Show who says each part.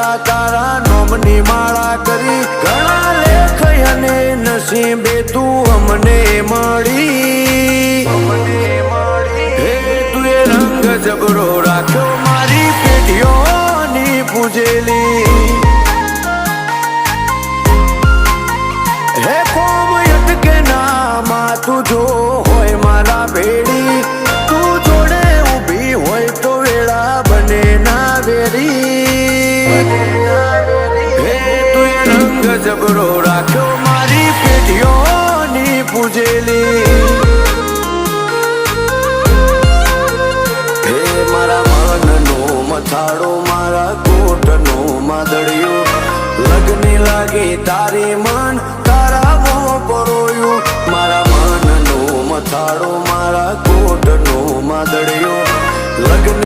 Speaker 1: વેળા તારા નોમની માળા કરી ઘણા લેખ અને નસીબે તું અમને મળી હે તું એ રંગ જબરો રાખ્યો મારી પેઢીઓની પૂજેલી હે કોમ અટકે નામાં તું જો હોય મારા ભેડી તું જોડે ઊભી હોય તો વેળા બને ના વેરી હે તું એ રંગ જબરો રાખ્યો મારી પેઢીઓની પૂજેલી હે મારા મનનો મથાળો મારા કોટનો માદળિયો લગ્ન લાગે તારી મન તારા મોં પરોયું મારા મનનો મથાળો મારા કોટનો માદળિયો લગ્ન